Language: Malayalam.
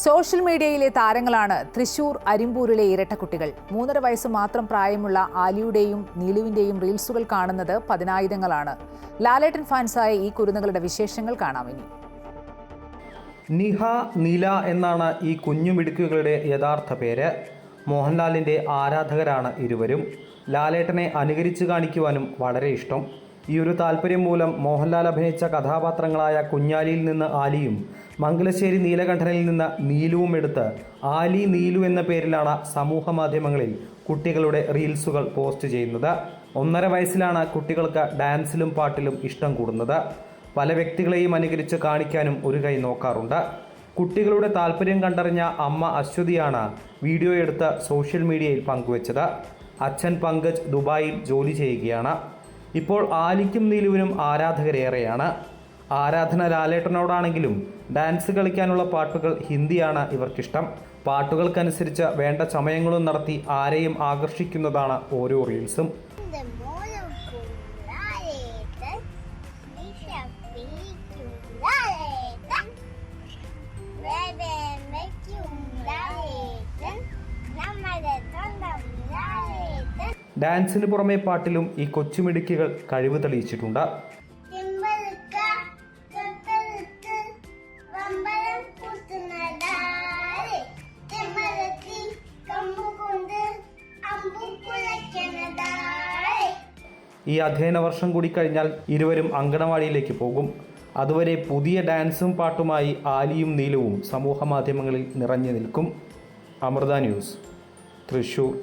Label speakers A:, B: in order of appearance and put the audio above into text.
A: സോഷ്യൽ മീഡിയയിലെ താരങ്ങളാണ് തൃശൂർ അരിമ്പൂരിലെ ഇരട്ടക്കുട്ടികൾ. 3.5 വയസ്സ് മാത്രം പ്രായമുള്ള ആലിയുടെയും നീലുവിന്റെയും റീൽസുകൾ കാണുന്നത് പതിനായിരങ്ങളാണ്. ലാലേട്ടൻ ഫാൻസായ ഈ കുരുന്നുകളുടെ വിശേഷങ്ങൾ കാണാം ഇനി.
B: നിഹ, നീല എന്നാണ് ഈ കുഞ്ഞുമിടുക്കുകളുടെ യഥാർത്ഥ പേര്. മോഹൻലാലിൻ്റെ ആരാധകരാണ് ഇരുവരും. ലാലേട്ടനെ അനുകരിച്ച് കാണിക്കുവാനും വളരെ ഇഷ്ടം. ഈ ഒരു താല്പര്യം മൂലം മോഹൻലാൽ അഭിനയിച്ച കഥാപാത്രങ്ങളായ കുഞ്ഞാലിയിൽ നിന്ന് ആലിയും മംഗലശ്ശേരി നീലകണ്ഠനിൽ നിന്ന് നീലുവും എടുത്ത് ആലി നീലു എന്ന പേരിലാണ് സമൂഹ മാധ്യമങ്ങളിൽ കുട്ടികളുടെ റീൽസുകൾ പോസ്റ്റ് ചെയ്യുന്നത്. 1.5 വയസ്സിലാണ് കുട്ടികൾക്ക് ഡാൻസിലും പാട്ടിലും ഇഷ്ടം കൂടുന്നത്. പല വ്യക്തികളെയും അനുകരിച്ച് കാണിക്കാനും ഒരു കൈ നോക്കാറുണ്ട്. കുട്ടികളുടെ താല്പര്യം കണ്ടറിഞ്ഞ അമ്മ അശ്വതിയാണ് വീഡിയോ എടുത്ത് സോഷ്യൽ മീഡിയയിൽ പങ്കുവച്ചത്. അച്ഛൻ പങ്കജ് ദുബായിൽ ജോലി ചെയ്യുകയാണ്. ഇപ്പോൾ ആലിക്കും നീലുവിനും ആരാധകരേറെയാണ്. ആരാധന ലാലേട്ടനോടാണെങ്കിലും ഡാൻസ് കളിക്കാനുള്ള പാട്ടുകൾ ഹിന്ദിയാണ് ഇവർക്കിഷ്ടം. പാട്ടുകൾക്കനുസരിച്ച് വേണ്ട ചമയങ്ങളും നടത്തി ആരെയും ആകർഷിക്കുന്നതാണ് ഓരോ റീൽസും. ഡാൻസിന് പുറമെ പാട്ടിലും ഈ കൊച്ചുമിടുക്കികൾ കഴിവ് തെളിയിച്ചിട്ടുണ്ട്. ഈ അധ്യയന വർഷം കൂടി കഴിഞ്ഞാൽ ഇരുവരും അങ്കണവാടിയിലേക്ക് പോകും. അതുവരെ പുതിയ ഡാൻസും പാട്ടുമായി ആലിയും നീലുവും സമൂഹ മാധ്യമങ്ങളിൽ നിറഞ്ഞു നിൽക്കും. അമൃത ന്യൂസ്, തൃശൂർ.